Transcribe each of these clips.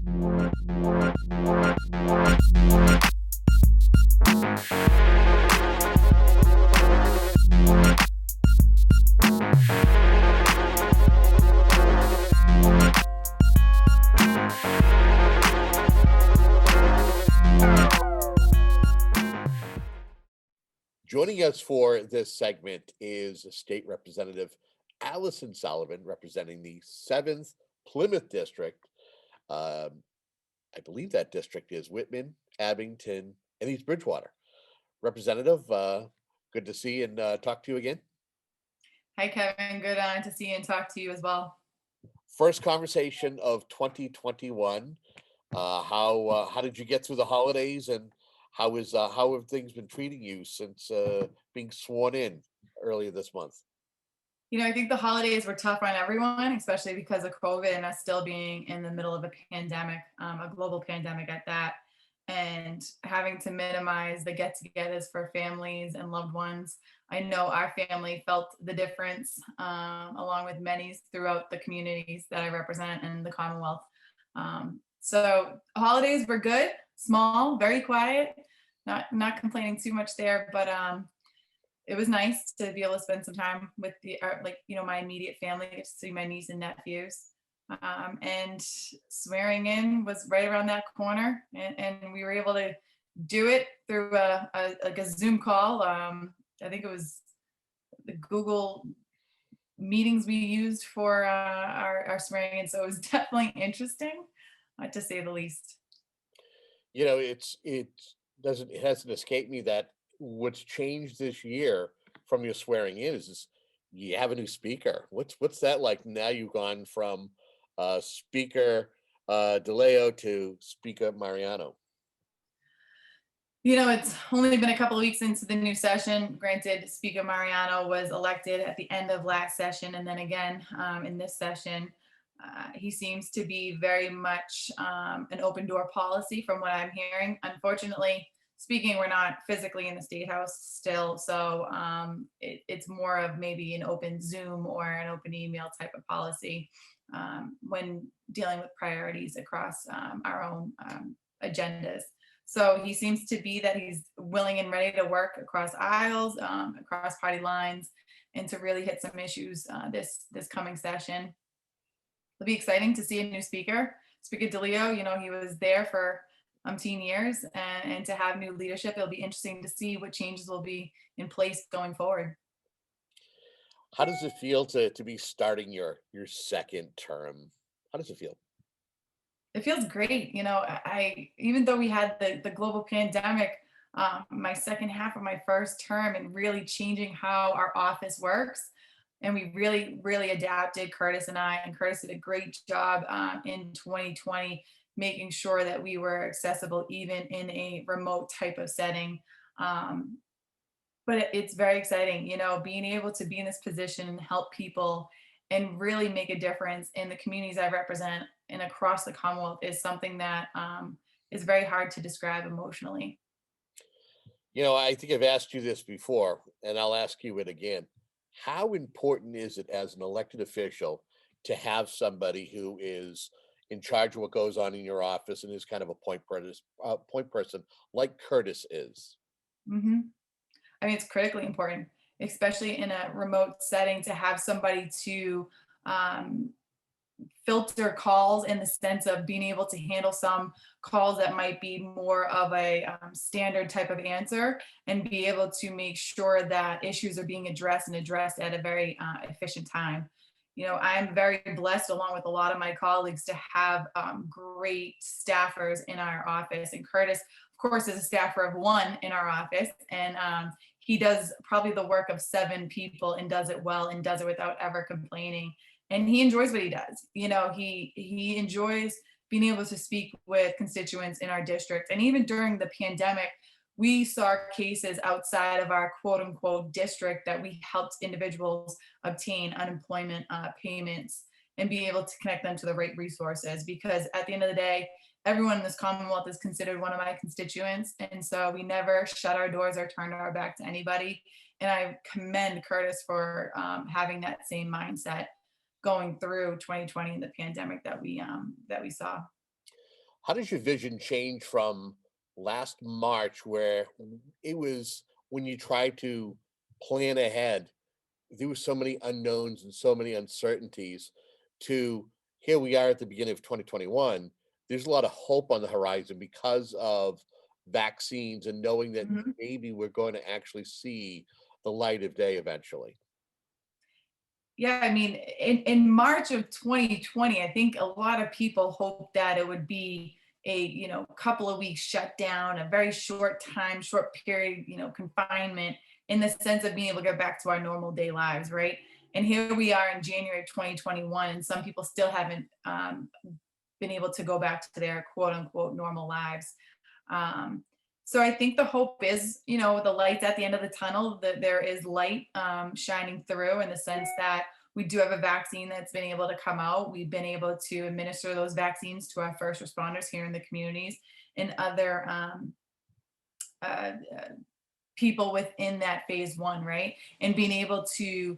Joining us for this segment is State Representative Alyson Sullivan, representing the 7th Plymouth District. Um, I believe that district is Whitman, Abington, and East Bridgewater. Representative, good to see and talk to you again. Hi, Kevin. Good to see you and talk to you as well. First conversation of 2021. How did you get through the holidays, and how have things been treating you since being sworn in earlier this month? I think the holidays were tough on everyone, especially because of COVID and us still being in the middle of a pandemic, a global pandemic at that, and having to minimize the get togethers for families and loved ones. I know our family felt the difference, along with many throughout the communities that I represent in the Commonwealth. So holidays were good, small, very quiet, not complaining too much there, but it was nice to be able to spend some time with my immediate family, to see my niece and nephews. And swearing in was right around that corner, and we were able to do it through a Zoom call. I think it was the Google meetings we used for our swearing in, so it was definitely interesting, to say the least. It hasn't escaped me that what's changed this year from your swearing in is you have a new speaker. What's that like now? You've gone from Speaker DeLeo to Speaker Mariano. It's only been a couple of weeks into the new session. Granted, Speaker Mariano was elected at the end of last session, and then again in this session. He seems to be very much an open door policy from what I'm hearing. Unfortunately, speaking, we're not physically in the State House still, so it's more of maybe an open Zoom or an open email type of policy when dealing with priorities across our own agendas. So he seems to be that he's willing and ready to work across aisles, across party lines, and to really hit some issues this coming session. It'll be exciting to see a new speaker. Speaker DeLeo, he was there for umpteen years, and to have new leadership, it'll be interesting to see what changes will be in place going forward. How does it feel to be starting your second term? How does it feel? It feels great. I even though we had the global pandemic, my second half of my first term and really changing how our office works. And we really, really adapted, Curtis and I, and Curtis did a great job in 2020, making sure that we were accessible even in a remote type of setting. But it's very exciting, being able to be in this position and help people and really make a difference in the communities I represent and across the Commonwealth is something that is very hard to describe emotionally. I think I've asked you this before, and I'll ask you it again. How important is it as an elected official to have somebody who is in charge of what goes on in your office and is kind of a point person like Curtis is? hmm I mean, it's critically important, especially in a remote setting, to have somebody to um, filter calls in the sense of being able to handle some calls that might be more of a standard type of answer and be able to make sure that issues are being addressed and addressed at a very efficient time. I'm very blessed, along with a lot of my colleagues, to have great staffers in our office. And Curtis, of course, is a staffer of one in our office. And he does probably the work of 7 people and does it well and does it without ever complaining. And he enjoys what he does. He enjoys being able to speak with constituents in our district. And even during the pandemic, we saw cases outside of our quote unquote district that we helped individuals obtain unemployment payments and be able to connect them to the right resources. Because at the end of the day, everyone in this Commonwealth is considered one of my constituents. And so we never shut our doors or turned our back to anybody. And I commend Curtis for having that same mindset going through 2020 and the pandemic that we saw. How does your vision change from last March, where it was when you tried to plan ahead, there were so many unknowns and so many uncertainties, to here we are at the beginning of 2021. There's a lot of hope on the horizon because of vaccines and knowing that Mhm. maybe we're going to actually see the light of day eventually. Yeah, I mean, in March of 2020, I think a lot of people hoped that it would be a, couple of weeks shutdown, a very short time, short period, confinement, in the sense of being able to get back to our normal day lives, right? And here we are in January of 2021, and some people still haven't been able to go back to their quote unquote normal lives. Um, so I think the hope is, the lights at the end of the tunnel, that there is light shining through, in the sense that we do have a vaccine that's been able to come out. We've been able to administer those vaccines to our first responders here in the communities and other uh, people within that phase one, right? And being able to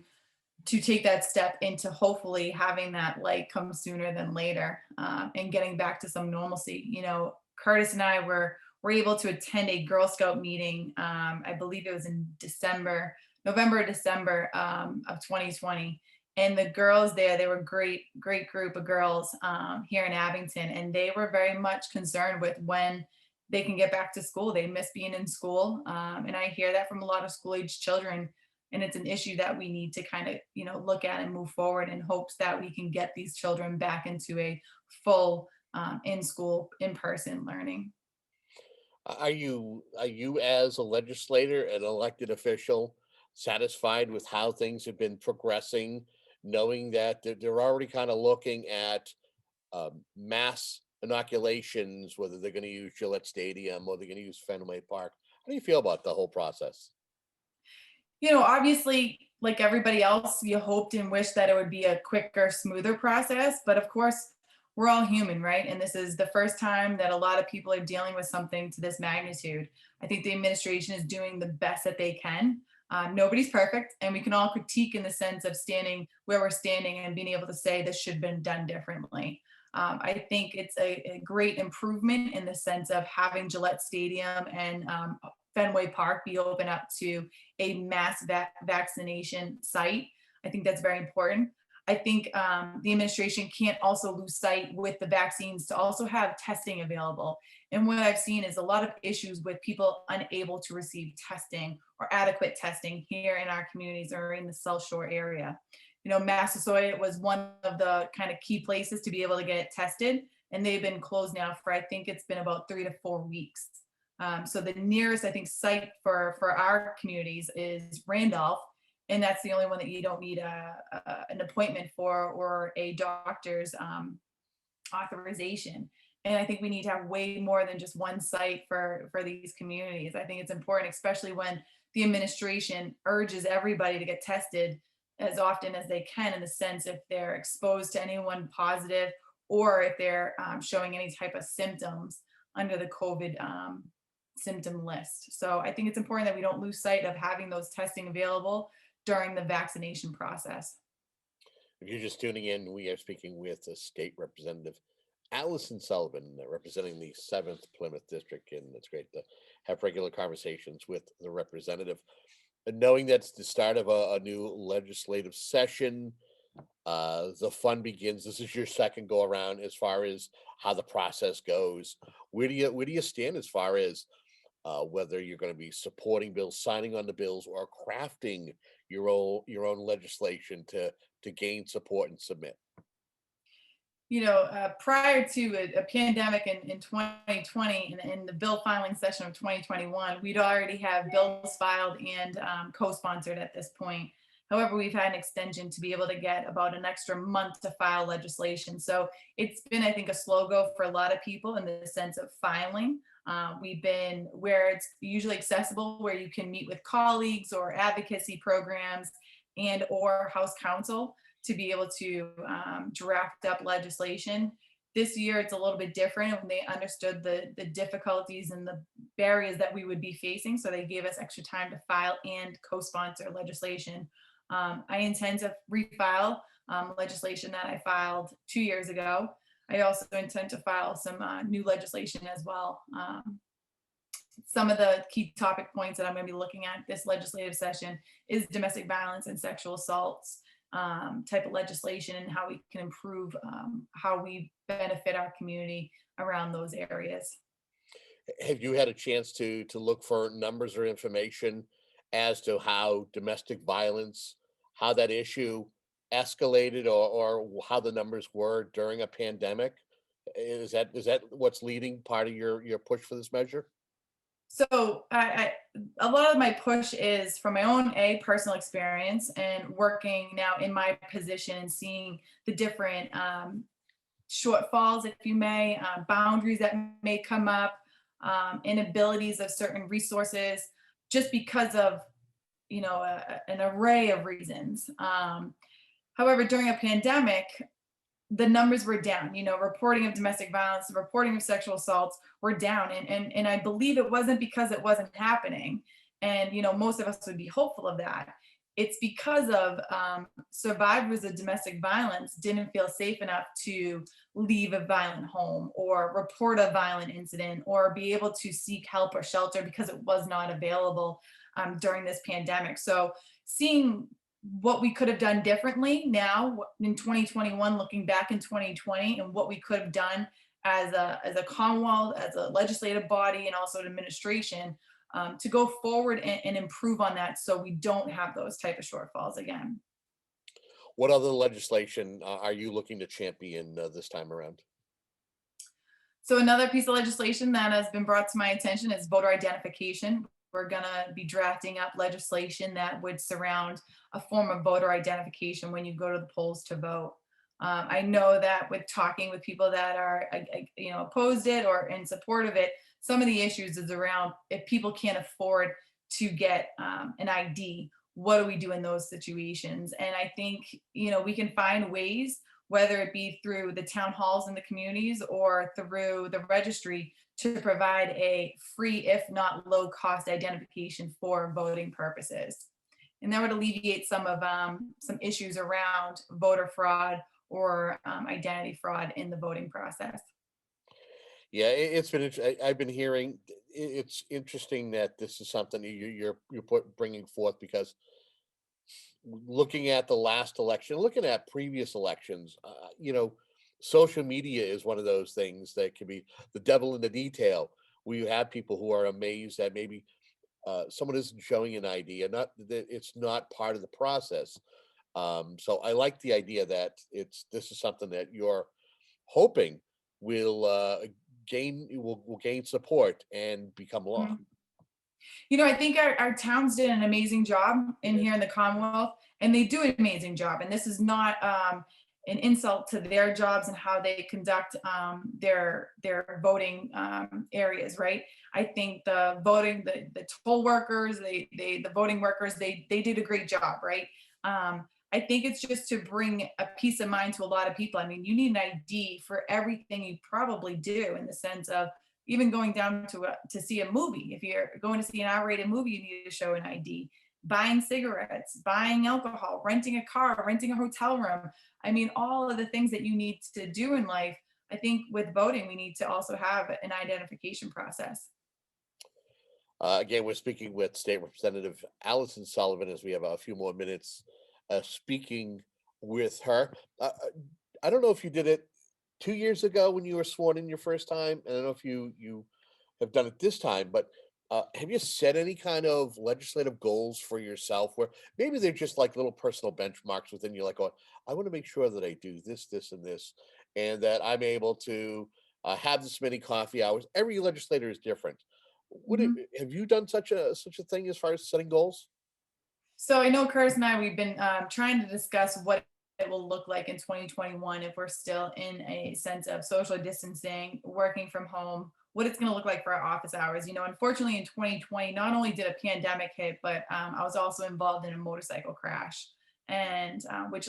take that step into hopefully having that light come sooner than later, and getting back to some normalcy. Curtis and I were able to attend a Girl Scout meeting. I believe it was in November, December of 2020. And the girls there, they were great, great group of girls here in Abington, and they were very much concerned with when they can get back to school. They miss being in school, and I hear that from a lot of school age children, and it's an issue that we need to kind of look at and move forward in hopes that we can get these children back into a full in school in person learning. Are you as a legislator, an elected official, satisfied with how things have been progressing, knowing that they're already kind of looking at mass inoculations, whether they're going to use Gillette Stadium or they're going to use Fenway Park? How do you feel about the whole process? Obviously, like everybody else, you hoped and wished that it would be a quicker, smoother process. But of course, we're all human, right? And this is the first time that a lot of people are dealing with something to this magnitude. I think the administration is doing the best that they can. Nobody's perfect, and we can all critique in the sense of standing where we're standing and being able to say this should have been done differently. I think it's a great improvement in the sense of having Gillette Stadium and Fenway Park be open up to a mass vaccination site. I think that's very important. I think the administration can't also lose sight with the vaccines to also have testing available. And what I've seen is a lot of issues with people unable to receive testing or adequate testing here in our communities or in the South Shore area. Massasoit was one of the kind of key places to be able to get tested, and they've been closed now for, I think it's been about 3 to 4 weeks. So the nearest, I think, site for our communities is Randolph, and that's the only one that you don't need an appointment for or a doctor's authorization. And I think we need to have way more than just one site for these communities. I think it's important, especially when the administration urges everybody to get tested as often as they can, in the sense if they're exposed to anyone positive or if they're showing any type of symptoms under the COVID symptom list. So I think it's important that we don't lose sight of having those testing available during the vaccination process. If you're just tuning in, we are speaking with the State Representative Alyson Sullivan, representing the 7th Plymouth District, and it's great to have regular conversations with the representative. And knowing that's the start of a new legislative session, the fun begins. This is your second go around as far as how the process goes. Where do you stand as far as whether you're going to be supporting bills, signing on the bills, or crafting your own legislation to gain support and submit? Prior to a pandemic in 2020 and in the bill filing session of 2021, we'd already have bills filed and co-sponsored at this point. However, we've had an extension to be able to get about an extra month to file legislation. So it's been, I think, a slow go for a lot of people in the sense of filing. We've been where it's usually accessible, where you can meet with colleagues or advocacy programs and or House Counsel to be able to draft up legislation. This year, it's a little bit different when they understood the difficulties and the barriers that we would be facing. So they gave us extra time to file and co-sponsor legislation. I intend to refile legislation that I filed 2 years ago. I also intend to file some new legislation as well. Some of the key topic points that I'm going to be looking at this legislative session is domestic violence and sexual assaults type of legislation, and how we can improve how we benefit our community around those areas. Have you had a chance to look for numbers or information as to how domestic violence, how that issue escalated, or how the numbers were during a pandemic? Is that what's leading part of your push for this measure? So a lot of my push is from my own personal experience and working now in my position and seeing the different shortfalls, if you may, boundaries that may come up, inabilities of certain resources, just because of an array of reasons. However, during a pandemic, the numbers were down. Reporting of domestic violence, reporting of sexual assaults were down, and I believe it wasn't because it wasn't happening, and most of us would be hopeful of that. It's because of survivors of domestic violence didn't feel safe enough to leave a violent home or report a violent incident or be able to seek help or shelter because it was not available during this pandemic. So seeing what we could have done differently now in 2021, looking back in 2020, and what we could have done as a Commonwealth, as a legislative body, and also an administration to go forward and improve on that, so we don't have those type of shortfalls again. What other legislation are you looking to champion this time around? So another piece of legislation that has been brought to my attention is voter identification. We're gonna be drafting up legislation that would surround a form of voter identification when you go to the polls to vote. I know that with talking with people that are, opposed it or in support of it, some of the issues is around if people can't afford to get an ID, what do we do in those situations? And I think, we can find ways, whether it be through the town halls in the communities or through the registry, to provide a free, if not low cost identification for voting purposes. And that would alleviate some issues around voter fraud or identity fraud in the voting process. Yeah, it's been. I've been hearing. It's interesting that this is something bringing forth because looking at the last election, looking at previous elections, social media is one of those things that can be the devil in the detail. We have people who are amazed that maybe someone isn't showing an ID, and not that it's not part of the process. So I like the idea that this is something that you're hoping will will gain support and become law. Mhm. I think our towns did an amazing job in Yeah. here in the Commonwealth, and they do an amazing job. And this is not an insult to their jobs and how they conduct their voting areas, right? I think the toll workers, the voting workers, they did a great job, right? I think it's just to bring a peace of mind to a lot of people. I mean, you need an ID for everything you probably do, in the sense of even going down to see a movie. If you're going to see an R-rated movie, you need to show an ID. Buying cigarettes, buying alcohol, renting a car, renting a hotel room. I mean, all of the things that you need to do in life. I think with voting, we need to also have an identification process. Again, we're speaking with State Representative Alyson Sullivan as we have a few more minutes speaking with her. I don't know if you did it 2 years ago when you were sworn in your first time. I don't know if you have done it this time, but have you set any kind of legislative goals for yourself where maybe they're just like little personal benchmarks within you, like, oh, I want to make sure that I do this, this, and this, and that I'm able to have this many coffee hours. Every legislator is different. Mhm. Have you done such a thing as far as setting goals? So I know Curtis and I, we've been trying to discuss what it will look like in 2021 if we're still in a sense of social distancing, working from home, what it's going to look like for our office hours. Unfortunately in 2020, not only did a pandemic hit, but I was also involved in a motorcycle crash, and which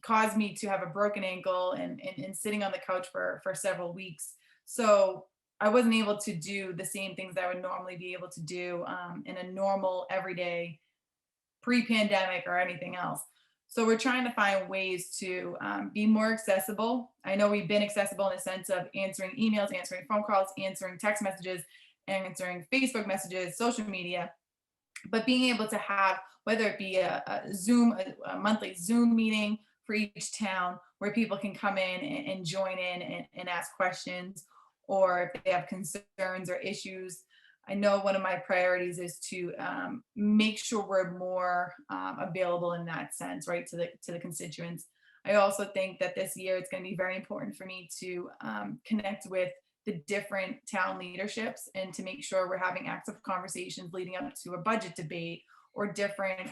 caused me to have a broken ankle and sitting on the couch for several weeks. So I wasn't able to do the same things that I would normally be able to do in a normal everyday pre-pandemic or anything else. So we're trying to find ways to be more accessible. I know we've been accessible in the sense of answering emails, answering phone calls, answering text messages, answering Facebook messages, social media, but being able to have, whether it be a Zoom, a monthly Zoom meeting for each town where people can come in and join in and ask questions, or if they have concerns or issues. I know one of my priorities is to make sure we're more available in that sense, right, to the constituents. I also think that this year it's going to be very important for me to connect with the different town leaderships and to make sure we're having active conversations leading up to a budget debate or different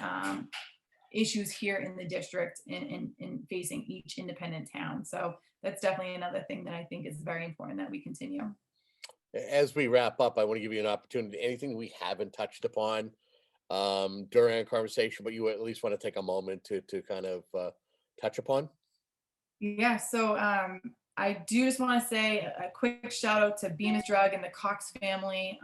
issues here in the district in facing each independent town. So that's definitely another thing that I think is very important that we continue. As we wrap up, I want to give you an opportunity. Anything we haven't touched upon during our conversation, but you at least want to take a moment to kind of touch upon? Yeah, so I do just want to say a quick shout out to Bemis Drug and the Cox family.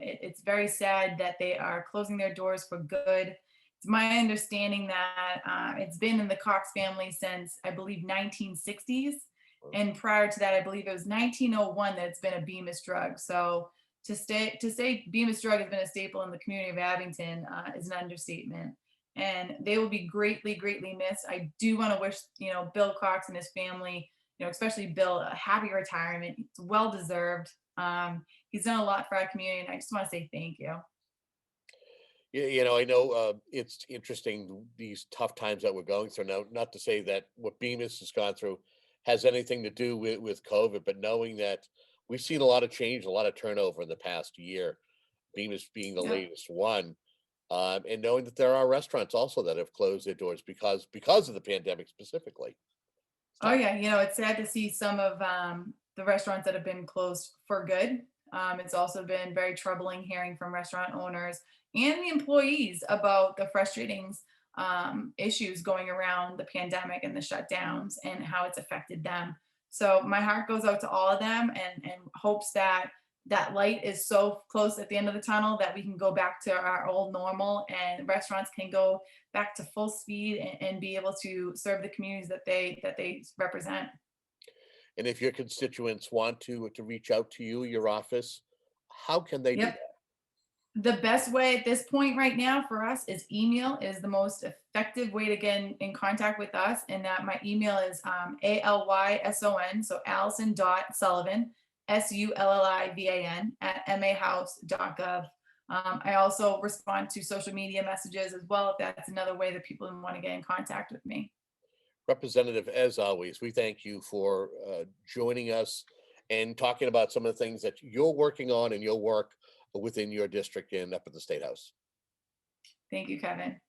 It's very sad that they are closing their doors for good. It's my understanding that it's been in the Cox family since I believe 1960s, and prior to that, I believe it was 1901 that it's been a Bemis Drug. So to say Bemis Drug has been a staple in the community of Abington is an understatement, and they will be greatly, greatly missed. I do want to wish, Bill Cox and his family, especially Bill, a happy retirement. It's well deserved. He's done a lot for our community, and I just want to say thank you. I know it's interesting these tough times that we're going through now. Not to say that what Bemis has gone through has anything to do with COVID, but knowing that we've seen a lot of change, a lot of turnover in the past year, Bemis being the Yeah. latest one, and knowing that there are restaurants also that have closed their doors because of the pandemic specifically. It's Oh tough. yeah, it's sad to see some of the restaurants that have been closed for good. It's also been very troubling hearing from restaurant owners and the employees about the frustrating issues going around the pandemic and the shutdowns and how it's affected them. So my heart goes out to all of them, and hopes that that light is so close at the end of the tunnel that we can go back to our old normal and restaurants can go back to full speed and be able to serve the communities that they represent. And if your constituents want to reach out to you, your office, how can they do Yep. that? The best way at this point right now for us is email is the most effective way to get in contact with us. And that my email is ALYSON, so Allison.Sullivan, SULLIVAN at mahouse.gov. I also respond to social media messages as well, if that's another way that people want to get in contact with me. Representative, as always, we thank you for joining us and talking about some of the things that you're working on and your work within your district and up at the State House. Thank you, Kevin.